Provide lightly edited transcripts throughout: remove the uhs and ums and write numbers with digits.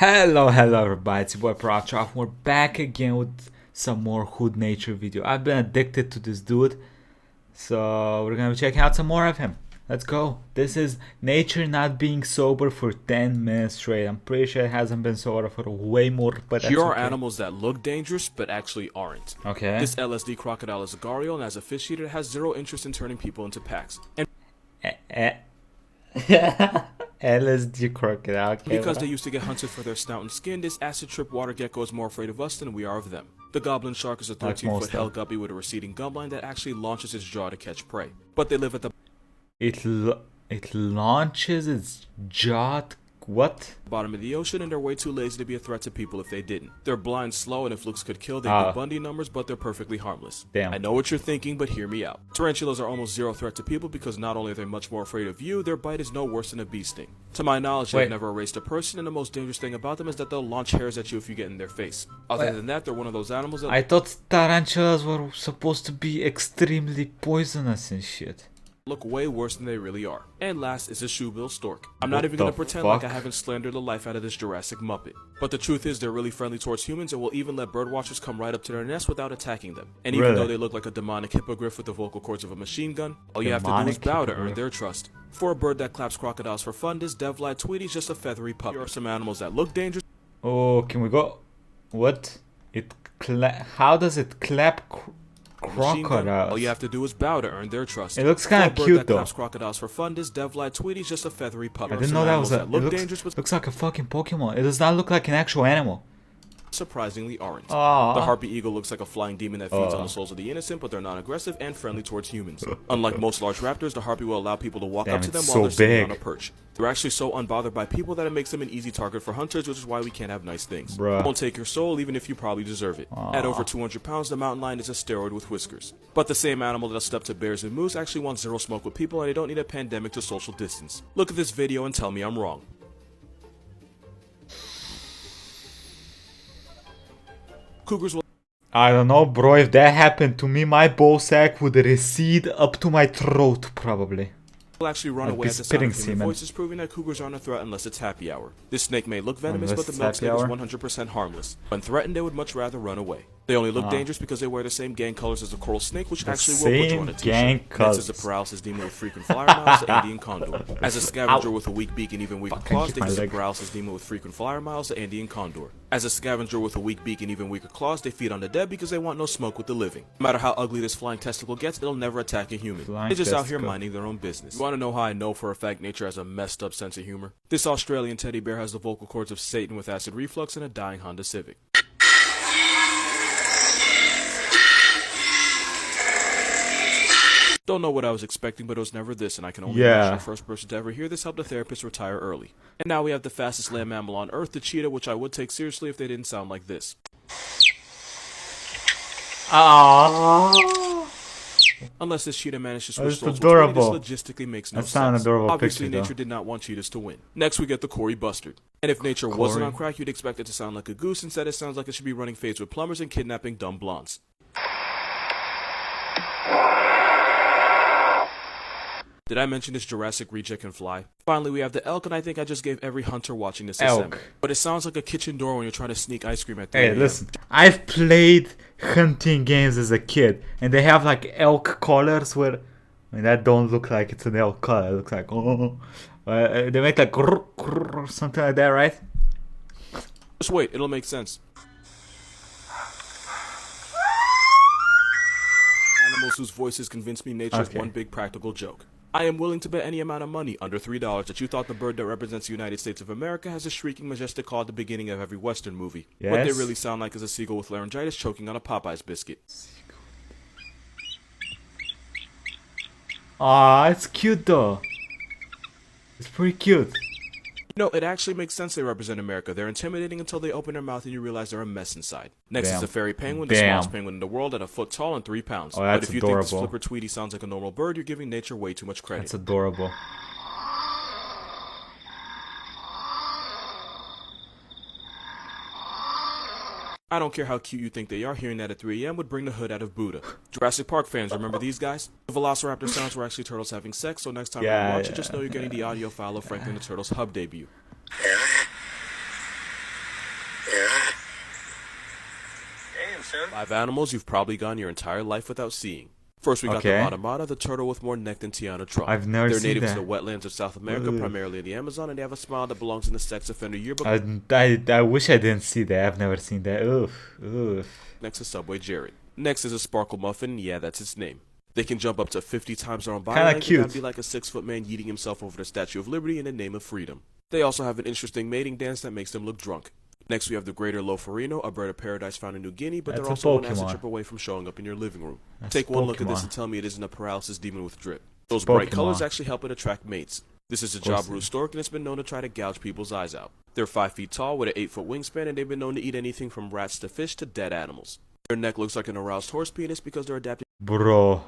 Hello everybody, it's your boy Proftrof. We're back again with some more Hood Nature video. I've been addicted to this dude, so we're gonna be checking out some more of him. Let's go. This is nature not being sober for 10 minutes straight. I'm pretty sure it hasn't been sober for way more, but that's Here are okay. animals that look dangerous but actually aren't. Okay. This LSD crocodile is a gharial, and as a fish eater, it has zero interest in turning people into packs. And LSD crocodile. Okay, because they used to get hunted for their snout and skin, this acid trip water gecko is more afraid of us than we are of them. The goblin shark is a 13-foot hell guppy with a receding gum line that actually launches its jaw to catch prey. But they live at the It launches its jaw. What? bottom of the ocean, and they're way too lazy to be a threat to people if they didn't. They're blind, slow, and if looks could kill, they'd be Bundy numbers, but they're perfectly harmless. Damn. I know what you're thinking, but hear me out. Tarantulas are almost zero threat to people because not only are they much more afraid of you, their bite is no worse than a bee sting. To my knowledge, they've never erased a person, and the most dangerous thing about them is that they'll launch hairs at you if you get in their face. Other than that, they're one of those animals that I thought tarantulas were supposed to be extremely poisonous and shit. look way worse than they really are. And last is a shoebill stork. I'm not even gonna pretend like I haven't slandered the life out of this Jurassic Muppet. But the truth is they're really friendly towards humans and will even let birdwatchers come right up to their nest without attacking them. And even though they look like a demonic hippogriff with the vocal cords of a machine gun, all you have to do is bow to earn their trust. For a bird that claps crocodiles for fun, this Devlite Tweety's just a feathery pup. Here are some animals that look dangerous. Oh, can we go? What? How does it clap crocodiles? All you have to do is bow to earn their trust. It looks kind of cute that though. Claps crocodiles for fun, this Devlite Tweety's just a feathery pup. I didn't know that was a. It looks like a fucking Pokemon. It does not look like an actual animal. Surprisingly aren't. Aww. The harpy eagle looks like a flying demon that feeds on the souls of the innocent, but they're non-aggressive and friendly towards humans. Unlike most large raptors, the harpy will allow people to walk up to them while they're sitting on a perch. They're actually so unbothered by people that it makes them an easy target for hunters, which is why we can't have nice things. It won't take your soul, even if you probably deserve it. At over 200 pounds, the mountain lion is a steroid with whiskers. But the same animal that'll step to bears and moose actually wants zero smoke with people, and they don't need a pandemic to social distance. Look at this video and tell me I'm wrong. Cougars will I don't know, bro. If that happened to me, my ball sack would recede up to my throat, probably. actually run away at the sound of human voices, proving that cougars aren't a threat unless it's happy hour. This snake may look venomous, but the milk snake is 100% harmless. When threatened, they would much rather run away. They only look dangerous because they wear the same gang colors as a coral snake, which actually will put you on a t-shirt. Next is a paralysis demon with frequent flyer miles, the Andean condor. As a scavenger with a weak beak and even weaker claws, they face a paralysis demon with frequent flyer miles, the Andean condor. As a scavenger with a weak beak and even weaker claws, they feed on the dead because they want no smoke with the living. No matter how ugly this flying testicle gets, it'll never attack a human. They're just out here minding their own business. You want to know how I know for a fact nature has a messed up sense of humor? This Australian teddy bear has the vocal cords of Satan with acid reflux and a dying Honda Civic. Don't know what I was expecting, but it was never this, and I can only imagine the first person to ever hear this helped a therapist retire early. And now we have the fastest land mammal on Earth, the cheetah, which I would take seriously if they didn't sound like this. Unless this cheetah managed to switch souls, which logistically makes no sense. Obviously, nature did not want cheetahs to win. Next, we get the Cory Bustard. And if nature wasn't on crack, you'd expect it to sound like a goose. Instead, it sounds like it should be running fades with plumbers and kidnapping dumb blondes. Did I mention this Jurassic reject can fly? Finally, we have the elk, and I think I just gave every hunter watching this a seven. But it sounds like a kitchen door when you're trying to sneak ice cream at 3 a.m. Hey, listen. I've played hunting games as a kid, and they have like elk collars where... I mean, that don't look like it's an elk collar. It looks like... they make like... something like that, right? Just wait, it'll make sense. Animals whose voices convince me nature is one big practical joke. I am willing to bet any amount of money, under $3, that you thought the bird that represents the United States of America has a shrieking, majestic call at the beginning of every Western movie. Yes. What they really sound like is a seagull with laryngitis choking on a Popeye's biscuit. Ah, it's cute though. It's pretty cute. No, it actually makes sense they represent America. They're intimidating until they open their mouth and you realize they're a mess inside. Next is the fairy penguin, the smallest penguin in the world at a foot tall and 3 pounds. But if you think this flipper Tweety sounds like a normal bird, you're giving nature way too much credit. That's adorable. I don't care how cute you think they are, hearing that at 3 a.m. would bring the hood out of Buddha. Jurassic Park fans, remember these guys? The Velociraptor sounds were actually turtles having sex, so next time you watch it, just know you're getting the audio file of Franklin the Turtle's hub debut. Damn, son. 5 animals you've probably gone your entire life without seeing. First, we got the mata mata, the turtle with more neck than Tiana Trump. I've never They're seen native that. to the wetlands of South America, primarily in the Amazon, and they have a smile that belongs in the sex offender yearbook. I wish I didn't see that. I've never seen that. Oof. Next to Subway Jared. Next is a sparkle muffin. Yeah, that's its name. They can jump up to 50 times their own body length and be like a 6-foot man yeeting himself over the Statue of Liberty in the name of freedom. They also have an interesting mating dance that makes them look drunk. Next, we have the greater lofarino, a bird of paradise found in New Guinea, but they're also one acid trip away from showing up in your living room. Take one look at this and tell me it isn't a paralysis demon with drip. Those bright colors actually help it attract mates. This is a jabiru stork, and it's been known to try to gouge people's eyes out. They're 5 feet tall with an 8-foot wingspan, and they've been known to eat anything from rats to fish to dead animals. Their neck looks like an aroused horse penis because they're adapted. Bro.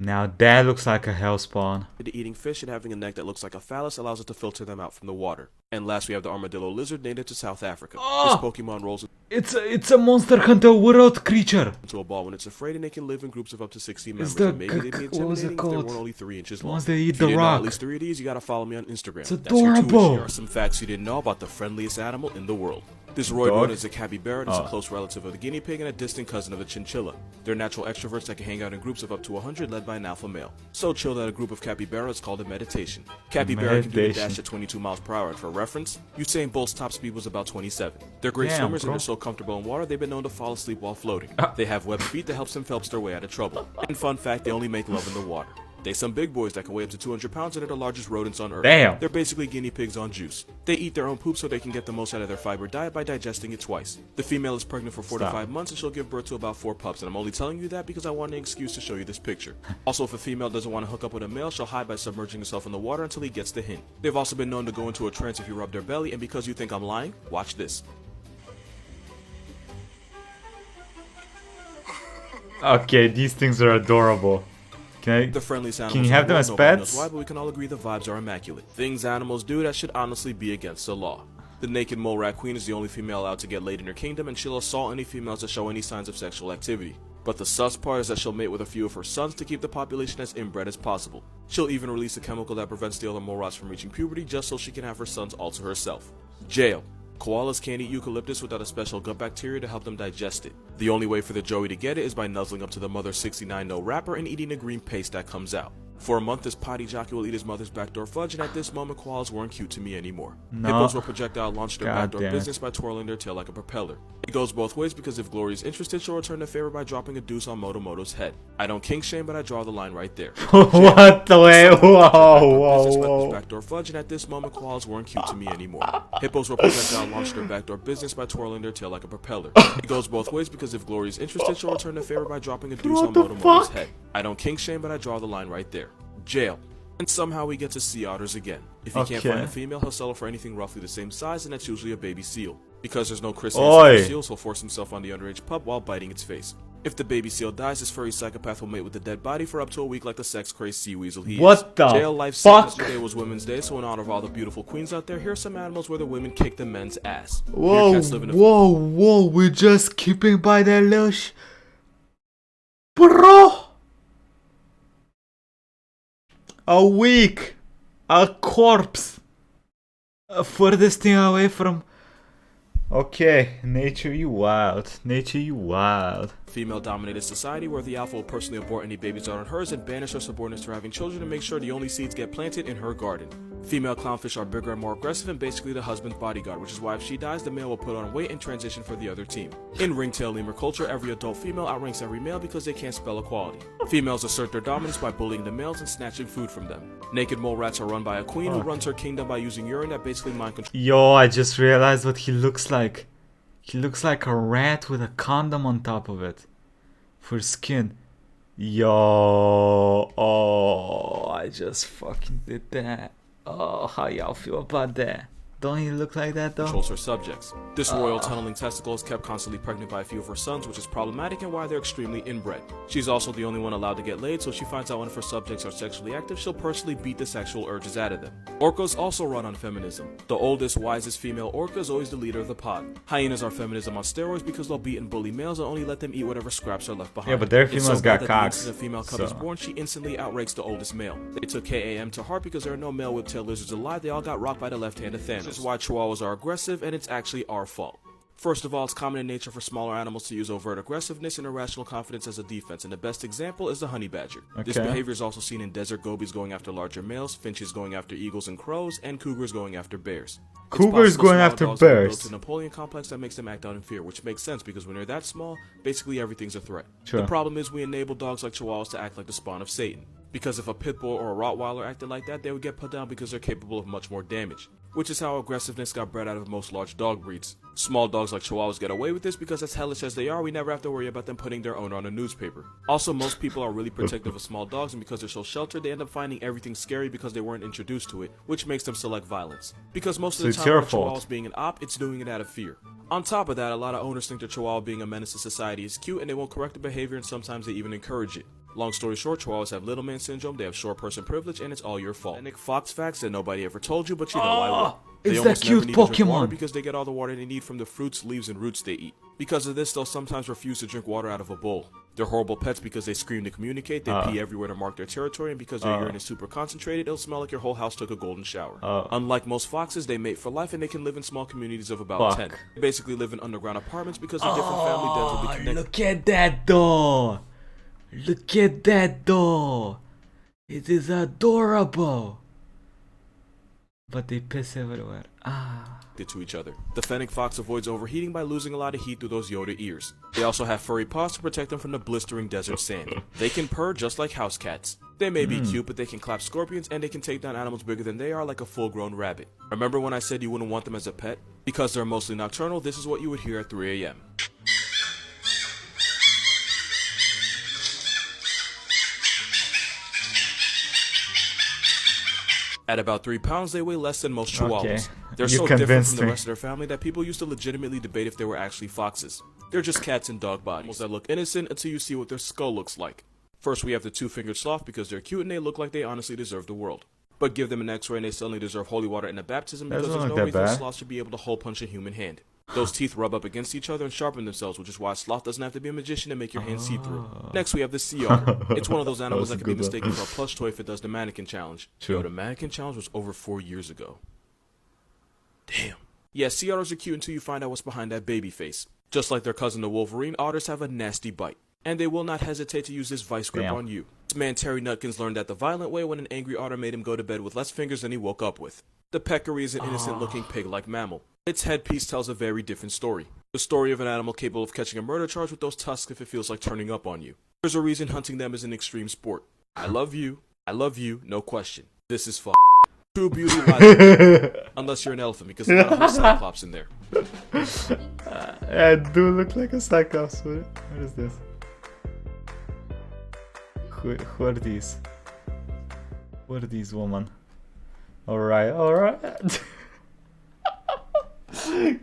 Now that looks like a hellspawn. Eating fish and having a neck that looks like a phallus allows it to filter them out from the water. And last we have the armadillo lizard native to South Africa. This Pokemon rolls It's a Monster Hunter World creature. into a ball when it's afraid, and they can live in groups of up to 60 members. And maybe they'd be intimidating if they weren't only 3 inches long. Once they eat If you the didn't know rock. at least 3 of these, you gotta follow me on Instagram. It's That's your tuition. adorable. Here are some facts you didn't know about the friendliest animal in the world. This roid rodent is a capybara and is a close relative of the guinea pig and a distant cousin of the chinchilla. They're natural extroverts that can hang out in groups of up to 100 led by an alpha male. So chill that a group of capybara is called a meditation. Capybara can do a dash at 22 miles per hour, and for reference, Usain Bolt's top speed was about 27. They're great swimmers and they're so comfortable in water they've been known to fall asleep while floating. They have webbed feet that helps them Phelps their way out of trouble. And fun fact, they only make love in the water. They some big boys that can weigh up to 200 pounds and are the largest rodents on Earth. Damn. They're basically guinea pigs on juice. They eat their own poop so they can get the most out of their fiber diet by digesting it twice. The female is pregnant for 4 to 5 months and she'll give birth to about 4 pups, and I'm only telling you that because I want an excuse to show you this picture. Also, if a female doesn't want to hook up with a male, she'll hide by submerging herself in the water until he gets the hint. They've also been known to go into a trance if you rub their belly, and because you think I'm lying, watch this. Okay, these things are adorable. The friendliest animals can you have them as nobody pets? knows why, but we can all agree the vibes are immaculate. Things animals do that should honestly be against the law. The naked mole rat queen is the only female allowed to get laid in her kingdom, and she'll assault any females that show any signs of sexual activity. But the sus part is that she'll mate with a few of her sons to keep the population as inbred as possible. She'll even release a chemical that prevents the other mole rats from reaching puberty just so she can have her sons alter herself. Jail. Koalas can't eat eucalyptus without a special gut bacteria to help them digest it. The only way for the joey to get it is by nuzzling up to the mother's 69-no wrapper and eating the green paste that comes out. For a month, this potty jockey will eat his mother's backdoor fudge, and at this moment, koalas weren't cute to me anymore. Hippos will projectile launch their backdoor business by twirling their tail like a propeller. It goes both ways because if Glory is interested, she'll return the favor by dropping a deuce on Motomoto's head. I don't kink shame, but I draw the line right there. What the way? Whoa. Backdoor fudge, and at this moment, koalas weren't cute to me anymore. Hippos will projectile launch their backdoor business by twirling their tail like a propeller. It goes both ways because if Glory is interested, she'll return the favor by dropping a deuce on Motomoto's head. I don't kink shame, but I draw the line right there. Jail. And somehow we get to sea otters again. If he can't find a female, he'll settle for anything roughly the same size, and that's usually a baby seal. Because there's no chrysalis for seals, he'll force himself on the underage pup while biting its face. If the baby seal dies, this furry psychopath will mate with the dead body for up to a week like the sex-crazed sea weasel he is. What the Jail life fuck? Yesterday was Women's Day, so in honor of all the beautiful queens out there, here are some animals where the women kick the men's ass. Whoa, we're just keeping by their lush. Bro! A week, a corpse, furthest thing away from. Okay, nature you wild, Female-dominated society where the alpha will personally abort any babies that aren't hers and banish her subordinates for having children and make sure the only seeds get planted in her garden. Female clownfish are bigger and more aggressive and basically the husband's bodyguard, which is why if she dies, the male will put on weight and transition for the other team. In ringtail lemur culture, every adult female outranks every male because they can't spell equality. Females assert their dominance by bullying the males and snatching food from them. Naked mole rats are run by a queen who runs her kingdom by using urine that basically mind controls. Yo, I just realized what he looks like. He looks like a rat with a condom on top of it for skin. Yo, I just fucking did that. Oh, how y'all feel about that? Don't he look like that though? Controls her subjects. This royal tunneling testicle is kept constantly pregnant by a few of her sons, which is problematic and why they're extremely inbred. She's also the only one allowed to get laid, so if she finds out one of her subjects are sexually active, she'll personally beat the sexual urges out of them. Orcas also run on feminism. The oldest, wisest female orca is always the leader of the pod. Hyenas are feminism on steroids because they'll beat and bully males and only let them eat whatever scraps are left behind. Yeah, but their females got cocks. If a female cub is born, she instantly outranks the oldest male. They took KAM to heart because there are no male whiptail lizards alive. They all got rocked by the left hand of Thanos. This is why Chihuahuas are aggressive, and it's actually our fault. First of all, it's common in nature for smaller animals to use overt aggressiveness and irrational confidence as a defense, and the best example is the honey badger. This behavior is also seen in desert gobies going after larger males, finches going after eagles and crows, and cougars going after bears. Cougars going after bears. It's a Napoleon complex that makes them act out in fear, which makes sense because when they're that small, basically everything's a threat. Sure. The problem is we enable dogs like Chihuahuas to act like the spawn of Satan. Because if a pit bull or a Rottweiler acted like that, they would get put down because they're capable of much more damage. Which is how aggressiveness got bred out of most large dog breeds. Small dogs like Chihuahuas get away with this because as hellish as they are, we never have to worry about them putting their owner on a newspaper. Also, most people are really protective of small dogs, and because they're so sheltered, they end up finding everything scary because they weren't introduced to it, which makes them select violence. Because most of the time, when a Chihuahua's being an op, it's doing it out of fear. On top of that, a lot of owners think the Chihuahua being a menace to society is cute, and they won't correct the behavior, and sometimes they even encourage it. Long story short, Chihuahuas have little man syndrome, they have short person privilege, and it's all your fault. And Fox facts that nobody ever told you, but you know I will. It's that cute Pokemon. Because they get all the water they need from the fruits, leaves, and roots they eat. Because of this, they'll sometimes refuse to drink water out of a bowl. They're horrible pets because they scream to communicate, they pee everywhere to mark their territory, and because their urine is super concentrated, it'll smell like your whole house took a golden shower. Unlike most foxes, they mate for life, and they can live in small communities of about 10. They basically live in underground apartments because their different family dens will be connected. Look at that door! Look at that door! It is adorable! But they piss everywhere. To each other. The fennec fox avoids overheating by losing a lot of heat through those Yoda ears. They also have furry paws to protect them from the blistering desert sand. They can purr just like house cats. They may be cute, but they can clap scorpions and they can take down animals bigger than they are like a full-grown rabbit. Remember when I said you wouldn't want them as a pet? Because they're mostly nocturnal, this is what you would hear at 3 a.m. At about 3 pounds, they weigh less than most Chihuahuas. They're so different from the rest of their family that people used to legitimately debate if they were actually foxes. They're just cats in dog bodies that look innocent until you see what their skull looks like. First, we have the two-fingered sloth because they're cute and they look like they honestly deserve the world. But give them an x-ray and they suddenly deserve holy water and a baptism because there's no reason a sloth should be able to hole punch a human hand. Those teeth rub up against each other and sharpen themselves, which is why a sloth doesn't have to be a magician to make your hand see-through. Next, we have the sea otter. It's one of those animals that can be mistaken for a plush toy if it does the mannequin challenge. Yo, the mannequin challenge was over 4 years ago. Damn. Yeah, sea otters are cute until you find out what's behind that baby face. Just like their cousin the wolverine, otters have a nasty bite. And they will not hesitate to use this vice grip on you. This man Terry Nutkins learned that the violent way when an angry otter made him go to bed with less fingers than he woke up with. The peccary is an innocent-looking pig-like mammal. Its headpiece tells a very different story. The story of an animal capable of catching a murder charge with those tusks if it feels like turning up on you. There's a reason hunting them is an extreme sport. I love you, no question. This is f***. True beauty lies unless you're an elephant, because there's not a whole cyclops in there. I do look like a cyclops. What is this? Who are these? What are these women? Alright.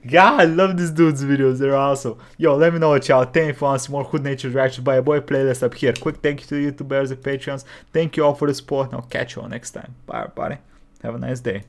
God, I love these dudes' videos, they're awesome. Yo, let me know what y'all think. If you want some more Hood Nature reactions by a boy playlist up here. Quick thank you to the YouTubers and Patreons. Thank you all for the support, and I'll catch you all next time. Bye everybody. Have a nice day.